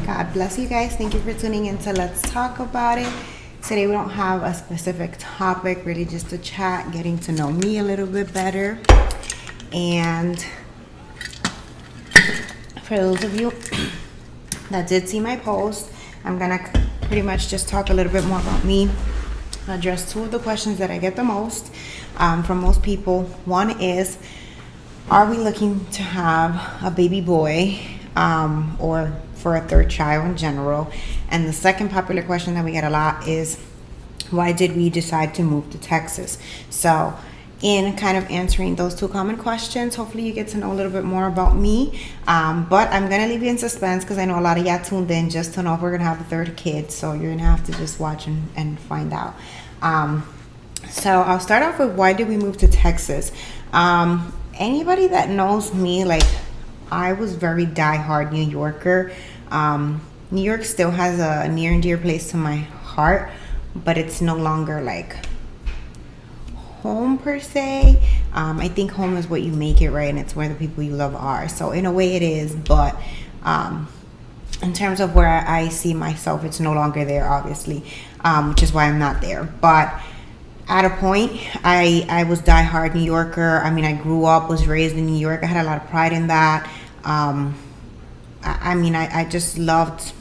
God bless you guys. Thank you for tuning in to Let's Talk About It. Today we don't have a specific topic, really just a chat, getting to know me a little bit better. And for those of you that did see my post, I'm gonna pretty much just talk a little bit more about me, address two of the questions that I get the most from most people. One is, are we looking to have a baby boy or for a third child in general? And the second popular question that we get a lot is, why did we decide to move to Texas? So in kind of answering those two common questions, hopefully you get to know a little bit more about me. But I'm going to leave you in suspense because I know a lot of y'all tuned in just to know if we're going to have a third kid. So you're going to have to just watch and find out. So I'll start off with, why did we move to Texas? Anybody that knows me, like, I was very diehard New Yorker. New York still has a near and dear place to my heart, but it's no longer like home per se. I think home is what you make it, right? And it's where the people you love are. So in a way it is, but in terms of where I see myself, it's no longer there, obviously, which is why I'm not there. But at a point, I was diehard New Yorker. I mean, I grew up, was raised in New York. I had a lot of pride in that. I just loved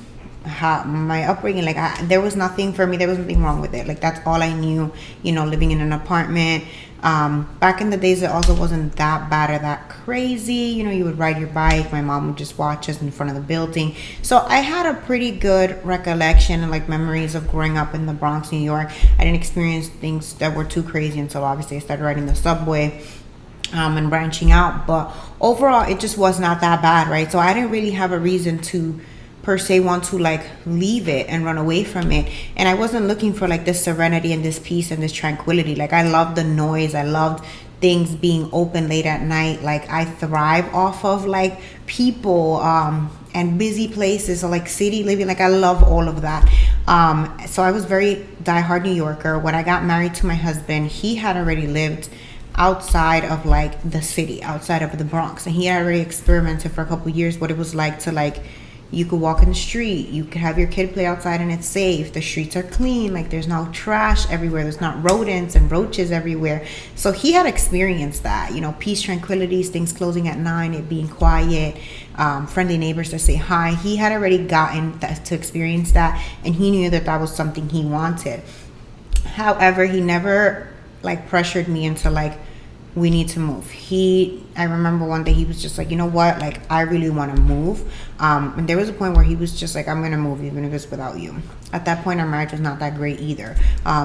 my upbringing. Like, there was nothing for me. There was nothing wrong with it. Like, that's all I knew, living in an apartment. Back in the days, it also wasn't that bad or that crazy. You would ride your bike. My mom would just watch us in front of the building. So I had a pretty good recollection and like memories of growing up in the Bronx, New York. I didn't experience things that were too crazy until obviously I started riding the subway and branching out. But overall, it just was not that bad, right? So I didn't really have a reason to per se want to like leave it and run away from it. And I wasn't looking for like this serenity and this peace and this tranquility. Like, I loved the noise. I loved things being open late at night. Like, I thrive off of like people and busy places, so like city living. Like, I love all of that. So I was very diehard New Yorker. When I got married to my husband, he had already lived outside of like the city, outside of the Bronx, and he had already experimented for a couple of years what it was like to like, you could walk in the street, you could have your kid play outside and it's safe, the streets are clean, like there's no trash everywhere, there's not rodents and roaches everywhere. So he had experienced that, peace, tranquility, things closing at 9, it being quiet, friendly neighbors to say hi. He had already gotten to experience that, and he knew that that was something he wanted. However, he never like pressured me into like, we need to move. I remember one day he was just like, you know what, like, I really want to move. And there was a point where he was just like, I'm gonna move even if it's without you. At that point, our marriage was not that great either,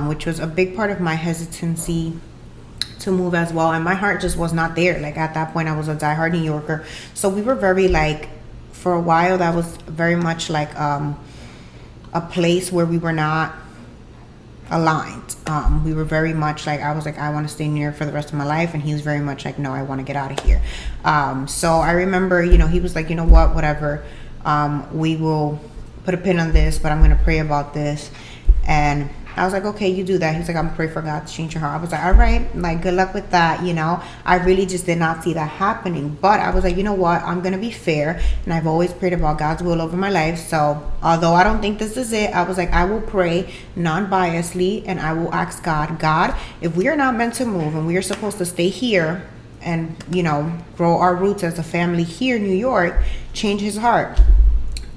which was a big part of my hesitancy to move as well. And my heart just was not there. Like, at that point, I was a diehard New Yorker. So we were very like, for a while, that was very much like a place where we were not aligned. We were very much like, I was like, I want to stay in New York for the rest of my life, and he was very much like, no, I want to get out of here. So I remember, he was like, you know what, whatever, we will put a pin on this, but I'm going to pray about this. And I was like, okay, you do that. He's like, I'm praying for God to change your heart. I was like, all right, like, good luck with that. I really just did not see that happening. But I was like, you know what, I'm going to be fair. And I've always prayed about God's will over my life. So although I don't think this is it, I was like, I will pray non-biasedly, and I will ask God, if we are not meant to move and we are supposed to stay here and, grow our roots as a family here in New York, change his heart.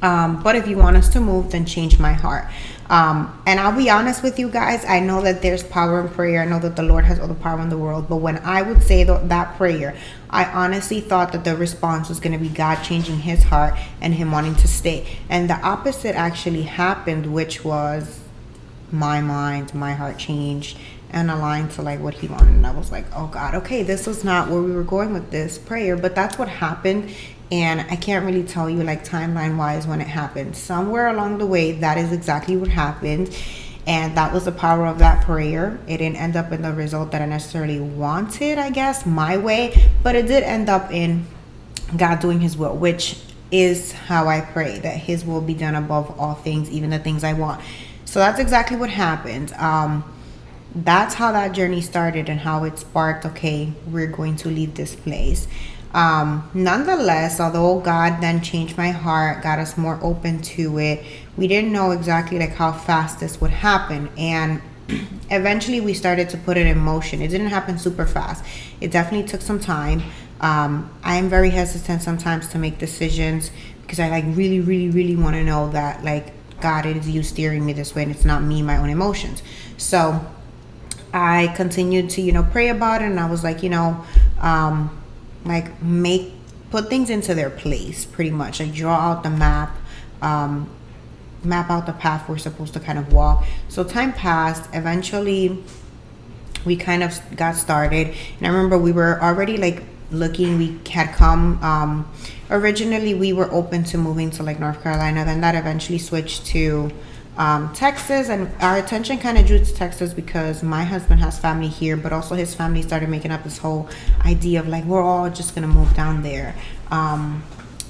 But if you want us to move, then change my heart. And I'll be honest with you guys, I know that there's power in prayer. I know that the Lord has all the power in the world. But when I would say that prayer, I honestly thought that the response was going to be God changing his heart and him wanting to stay. And the opposite actually happened, which was my mind, my heart changed and aligned to like what he wanted. And I was like, oh God, okay, this was not where we were going with this prayer, but that's what happened. And I can't really tell you like timeline wise when it happened. Somewhere along the way, that is exactly what happened. And that was the power of that prayer. It didn't end up in the result that I necessarily wanted, I guess, my way, but it did end up in God doing his will, which is how I pray, that his will be done above all things, even the things I want. So that's exactly what happened. That's how that journey started and how it sparked, okay, we're going to leave this place. Nonetheless, although God then changed my heart, got us more open to it, we didn't know exactly like how fast this would happen. And eventually we started to put it in motion. It didn't happen super fast. It definitely took some time. I am very hesitant sometimes to make decisions because I like really, really, really want to know that like God, it is you steering me this way and it's not me, my own emotions. So I continued to, pray about it, and I was like, like put things into their place pretty much. Like draw out the map out the path we're supposed to kind of walk. So time passed. Eventually we kind of got started, and I remember we were already like looking. We had come originally we were open to moving to like North Carolina, then that eventually switched to Texas, and our attention kind of drew to Texas because my husband has family here, but also his family started making up this whole idea of like we're all just gonna move down there.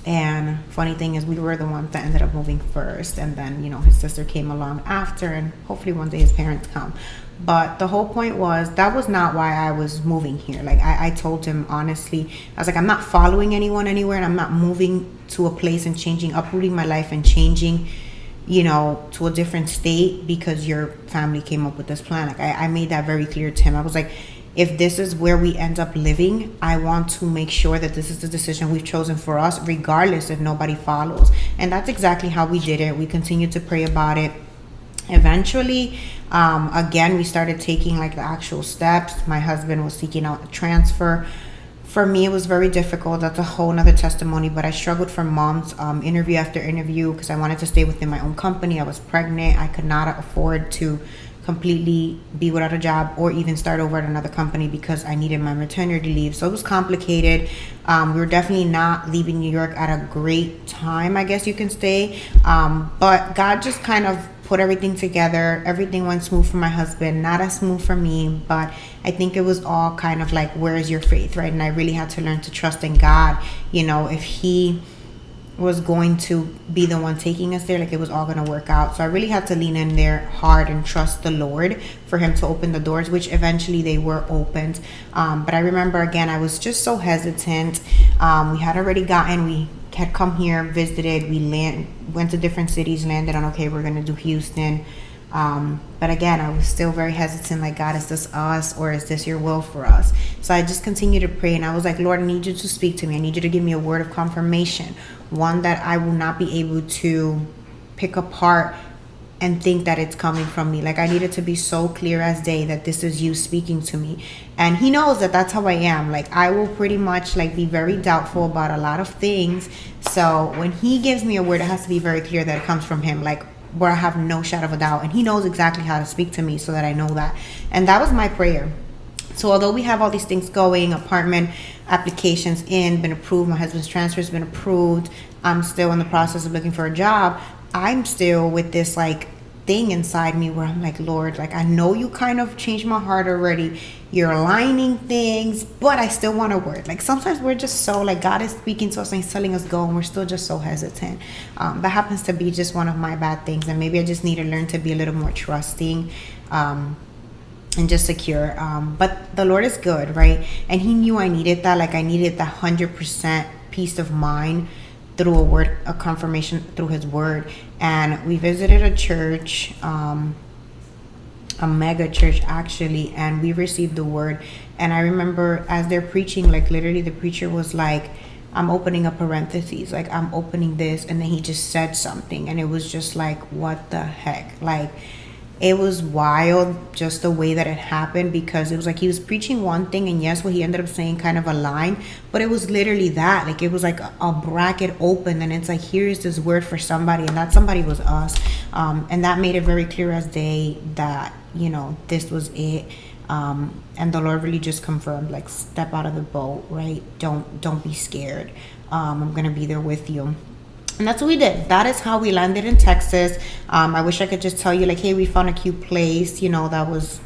And funny thing is we were the ones that ended up moving first, and then his sister came along after, and hopefully one day his parents come. But the whole point was that was not why I was moving here. Like I told him honestly, I was like, I'm not following anyone anywhere, and I'm not moving to a place and uprooting my life and changing to a different state because your family came up with this plan. Like I made that very clear to him. I was like, if this is where we end up living, I want to make sure that this is the decision we've chosen for us, regardless if nobody follows. And that's exactly how we did it. We continued to pray about it. Eventually, again, we started taking like the actual steps. My husband was seeking out a transfer. For me, it was very difficult. That's a whole nother testimony, but I struggled for months, interview after interview, because I wanted to stay within my own company. I was pregnant. I could not afford to completely be without a job or even start over at another company because I needed my maternity leave. So it was complicated. We were definitely not leaving New York at a great time, I guess you can say. But God just kind of put everything together. Everything went smooth for my husband, not as smooth for me, but I think it was all kind of like, where is your faith, right? And I really had to learn to trust in God. If he was going to be the one taking us there, like it was all going to work out. So I really had to lean in there hard and trust the Lord for him to open the doors, which eventually they were opened. But I remember, again, I was just so hesitant. We had come here, visited, went to different cities, landed on, okay, we're going to do Houston. But again, I was still very hesitant, like, God, is this us or is this your will for us? So I just continued to pray, and I was like, Lord, I need you to speak to me. I need you to give me a word of confirmation, one that I will not be able to pick apart and think that it's coming from me. Like, I need it to be so clear as day that this is you speaking to me. And he knows that that's how I am. Like, I will pretty much like be very doubtful about a lot of things. So when he gives me a word, it has to be very clear that it comes from him, like where I have no shadow of a doubt. And he knows exactly how to speak to me so that I know that. And that was my prayer. So although we have all these things going, apartment applications been approved, my husband's transfer has been approved, I'm still in the process of looking for a job, I'm still with this like thing inside me where I'm like, Lord, like I know you kind of changed my heart already. You're aligning things, but I still want a word. Like sometimes we're just so like God is speaking to us and he's telling us go, and we're still just so hesitant. That happens to be just one of my bad things, and maybe I just need to learn to be a little more trusting and just secure. But the Lord is good, right? And he knew I needed that. Like I needed that 100% peace of mind through a word, a confirmation through his word. And we visited a church, a mega church actually, and we received the word. And I remember as they're preaching, like literally the preacher was like, I'm opening a parentheses, like I'm opening this, and then he just said something, and it was just like, what the heck? Like it was wild just the way that it happened, because it was like he was preaching one thing, and yes, what he ended up saying kind of aligned, but it was literally that, like it was like a bracket open, and it's like, here's this word for somebody, and that somebody was us. And that made it very clear as day that, you know, this was it. And the Lord really just confirmed, like, step out of the boat, right? Don't be scared. I'm gonna be there with you. And that's what we did. That is how we landed in Texas. I wish I could just tell you like, hey, we found a cute place, you know, that was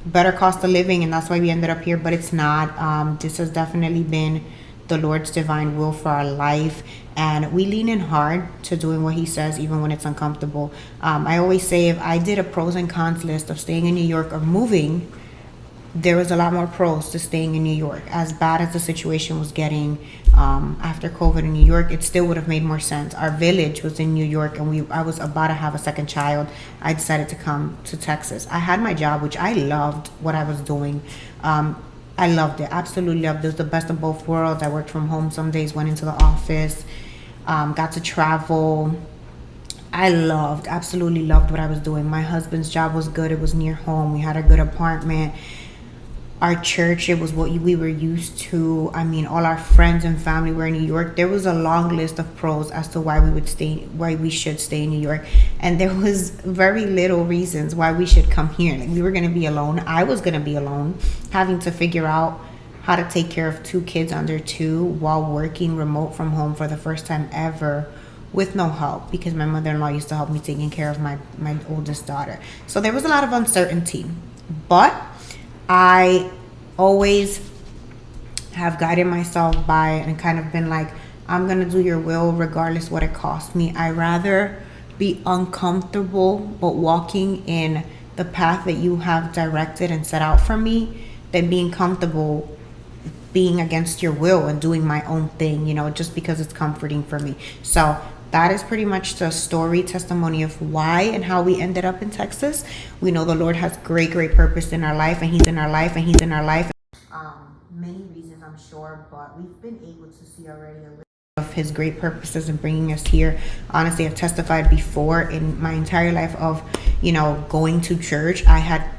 better cost of living, and that's why we ended up here, but it's not. This has definitely been the Lord's divine will for our life, and we lean in hard to doing what he says even when it's uncomfortable. I always say, if I did a pros and cons list of staying in New York or moving, there was a lot more pros to staying in New York. As bad as the situation was getting after COVID in New York, it still would have made more sense. Our village was in New York, and I was about to have a second child. I decided to come to Texas. I had my job, which I loved what I was doing. I loved it, absolutely loved it. It was the best of both worlds. I worked from home some days, went into the office, got to travel. I absolutely loved what I was doing. My husband's job was good. It was near home. We had a good apartment. Our church, it was what we were used to. I mean, all our friends and family were in New York. There was a long list of pros as to why we should stay in New York, and there was very little reasons why we should come here. Like, we were going to be alone. I was going to be alone, having to figure out how to take care of 2 kids under 2 while working remote from home for the first time ever, with no help, because my mother-in-law used to help me taking care of my oldest daughter. So there was a lot of uncertainty, but I always have guided myself by and kind of been like, I'm going to do your will regardless what it costs me. I rather be uncomfortable but walking in the path that you have directed and set out for me than being comfortable being against your will and doing my own thing, just because it's comforting for me. So that is pretty much the story, testimony of why and how we ended up in Texas. We know the Lord has great purpose in our life, and He's in our life, and He's in our life. Many reasons, I'm sure, but we've been able to see already a little of His great purposes in bringing us here. Honestly, I've testified before in my entire life of, going to church. I had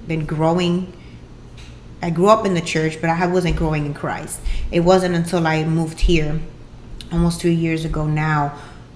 been growing. I grew up in the church, but I wasn't growing in Christ. It wasn't until I moved here almost 3 years ago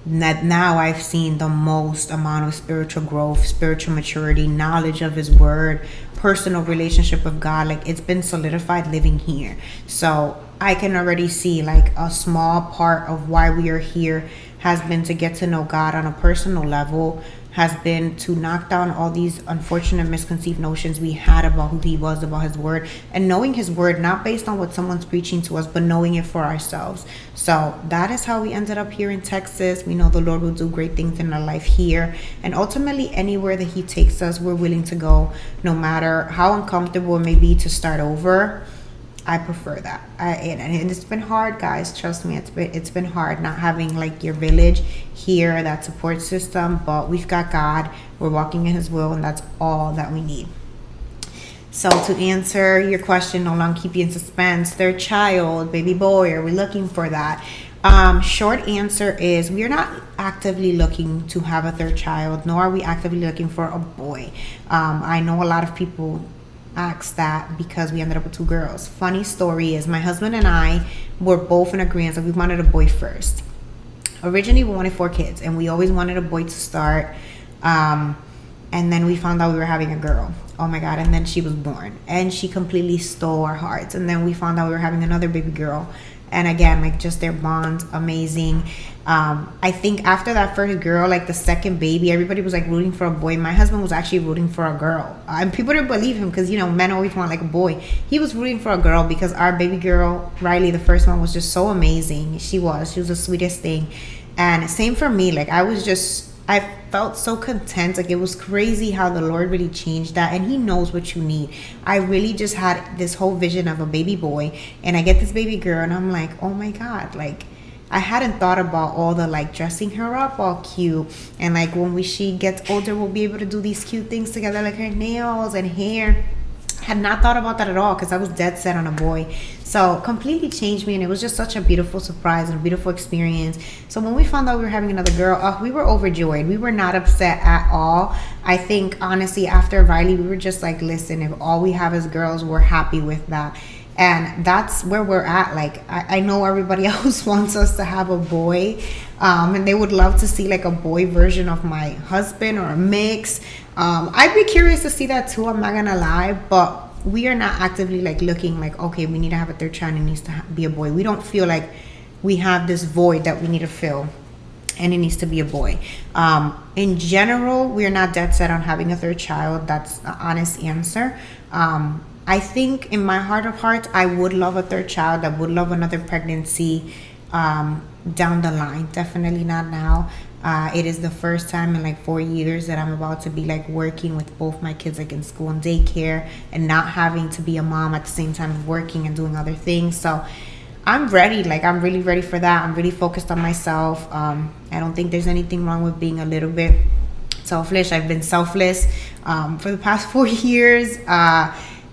that now I've seen the most amount of spiritual growth, spiritual maturity, knowledge of His word, personal relationship with God. Like, it's been solidified living here. So I can already see, like, a small part of why we are here has been to get to know God on a personal level, has been to knock down all these unfortunate misconceived notions we had about who He was, about His word, and knowing His word not based on what someone's preaching to us, but knowing it for ourselves. So that is how we ended up here in Texas. We know the Lord will do great things in our life here, and ultimately anywhere that He takes us, we're willing to go, no matter how uncomfortable it may be to start over. I prefer that. And it's been hard, guys. Trust me, it's been hard not having like your village here, that support system. But we've got God. We're walking in His will, and that's all that we need. So to answer your question, no longer keep you in suspense. Third child, baby boy, are we looking for that? Short answer is we are not actively looking to have a third child, nor are we actively looking for a boy. I know a lot of people asked that because we ended up with 2 girls. Funny story is my husband and I were both in agreement that we wanted a boy first. Originally we wanted 4 kids, and we always wanted a boy to start, and then we found out we were having a girl. Oh my God. And then she was born, and she completely stole our hearts. And then we found out we were having another baby girl, and again, like, just their bond, amazing. I think after that first girl, like the second baby, everybody was like rooting for a boy. My husband was actually rooting for a girl, and people didn't believe him because men always want like a boy. He was rooting for a girl because our baby girl Riley, the first one, was just so amazing. She was the sweetest thing. And same for me. Like, I felt so content. Like, it was crazy how the Lord really changed that, and He knows what you need. I really just had this whole vision of a baby boy, and I get this baby girl, and I'm like, oh my God, like, I hadn't thought about all the like dressing her up all cute, and like when she gets older, we'll be able to do these cute things together, like her nails and hair. Had not thought about that at all because I was dead set on a boy. So completely changed me, and it was just such a beautiful surprise and a beautiful experience. So when we found out we were having another girl, we were overjoyed. We were not upset at all. I think honestly after Riley, we were just like, listen, if all we have is girls, we're happy with that. And that's where we're at. Like, I know everybody else wants us to have a boy, and they would love to see like a boy version of my husband or a mix. I'd be curious to see that too, I'm not gonna lie, but we are not actively like looking like, okay, we need to have a third child, it needs to be a boy. We don't feel like we have this void that we need to fill, and it needs to be a boy. In general, we're not dead set on having a third child. That's the honest answer. I think in my heart of hearts, I would love a third child. I would love another pregnancy down the line. Definitely not now. It is the first time in like 4 years that I'm about to be like working with both my kids like in school and daycare, and not having to be a mom at the same time of working and doing other things. So I'm ready. Like, I'm really ready for that. I'm really focused on myself. I don't think there's anything wrong with being a little bit selfish. I've been selfless for the past 4 years,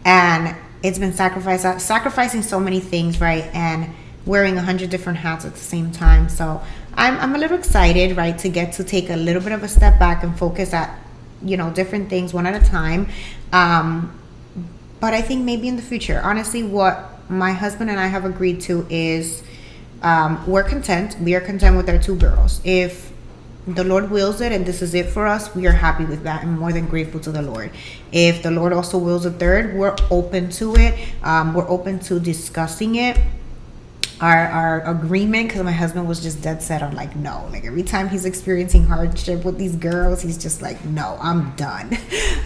and it's been sacrificing so many things, right? And wearing 100 different hats at the same time. So I'm a little excited, right, to get to take a little bit of a step back and focus at, different things one at a time. But I think maybe in the future, honestly, what my husband and I have agreed to is we're content. We are content with our 2 girls. If the Lord wills it and this is it for us, we are happy with that and more than grateful to the Lord. If the Lord also wills a 3rd, we're open to it. We're open to discussing it. Our agreement, because my husband was just dead set on like, no, like every time he's experiencing hardship with these girls, he's just like, no, I'm done.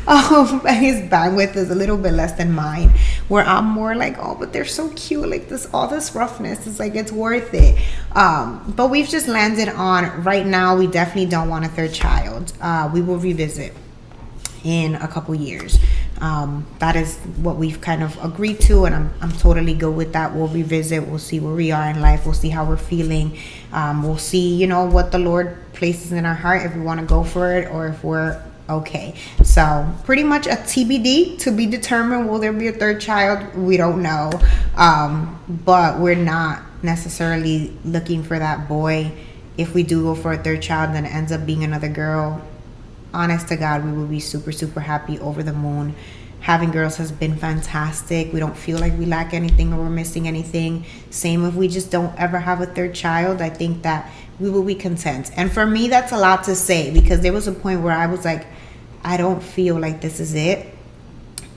And his bandwidth is a little bit less than mine, where I'm more like, oh, but they're so cute, like all this roughness, it's like, it's worth it. But we've just landed on, right now, we definitely don't want a 3rd child. We will revisit in a couple years. That is what we've kind of agreed to, and I'm totally good with that. We'll revisit. We'll see where we are in life. We'll see how we're feeling. We'll see, what the Lord places in our heart, if we want to go for it or if we're okay. So pretty much a TBD, to be determined. Will there be a 3rd child? We don't know. But we're not necessarily looking for that boy. If we do go for a 3rd child, then it ends up being another girl, honest to God, we will be super, super happy, over the moon. Having girls has been fantastic. We don't feel like we lack anything or we're missing anything. Same if we just don't ever have a 3rd child. I think that we will be content. And for me, that's a lot to say, because there was a point where I was like, I don't feel like this is it.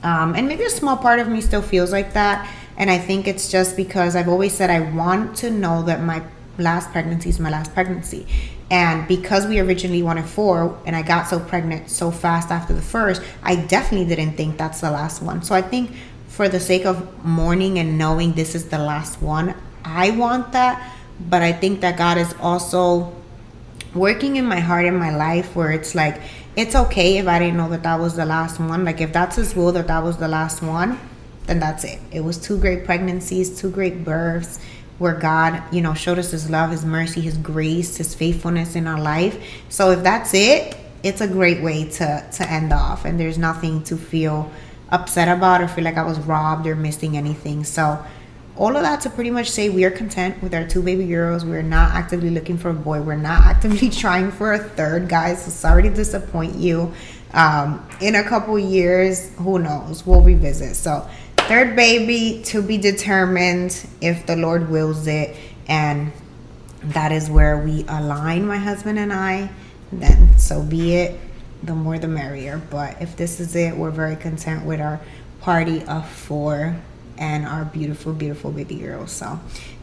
And maybe a small part of me still feels like that. And I think it's just because I've always said I want to know that my last pregnancy is my last pregnancy. And because we originally wanted 4 and I got so pregnant so fast after the first, I definitely didn't think that's the last one. So I think for the sake of mourning and knowing this is the last one, I want that. But I think that God is also working in my heart and my life, where it's like, it's okay if I didn't know that was the last one. Like, if that's His will that was the last one, then that's it. It was 2 great pregnancies, 2 great births, where God, showed us His love, His mercy, His grace, His faithfulness in our life. So if that's it, it's a great way to end off. And there's nothing to feel upset about or feel like I was robbed or missing anything. So all of that to pretty much say we are content with our 2 baby girls. We're not actively looking for a boy. We're not actively trying for a 3rd, guys. So sorry to disappoint you. In a couple years, who knows? We'll revisit. So 3rd baby to be determined if the Lord wills it. And that is where we align, my husband and I. Then so be it. The more the merrier. But if this is it, we're very content with our party of 4 and our beautiful, beautiful baby girls. So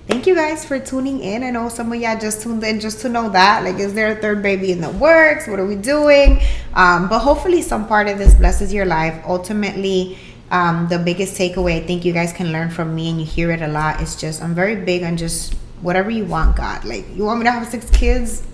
thank you guys for tuning in. I know some of y'all just tuned in just to know that, like, is there a 3rd baby in the works? What are we doing? But hopefully some part of this blesses your life. Ultimately, the biggest takeaway I think you guys can learn from me, and you hear it a lot, is just, I'm very big on just whatever you want, God. Like, you want me to have 6 kids?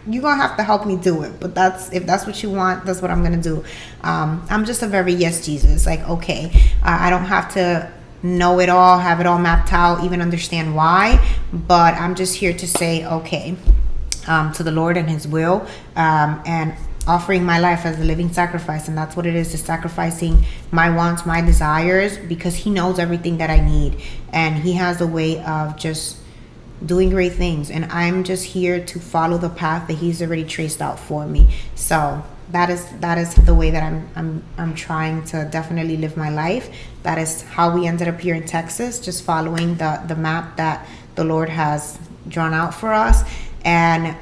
You're gonna have to help me do it. But if that's what you want, that's what I'm gonna do. I'm just a very yes Jesus. Like, okay, I don't have to know it all, have it all mapped out, even understand why, but I'm just here to say okay to the Lord and His will, and offering my life as a living sacrifice. And that's what it is sacrificing my wants, my desires, because He knows everything that I need, and He has a way of just doing great things, and I'm just here to follow the path that He's already traced out for me. So that is the way that I'm trying to definitely live my life. That is how we ended up here in Texas, just following the map that the Lord has drawn out for us. And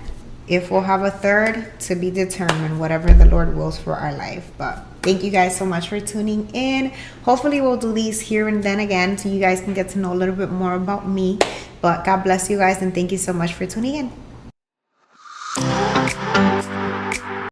if we'll have a 3rd, to be determined, whatever the Lord wills for our life. But thank you guys so much for tuning in. Hopefully we'll do these here and then again, so you guys can get to know a little bit more about me. But God bless you guys, and thank you so much for tuning in.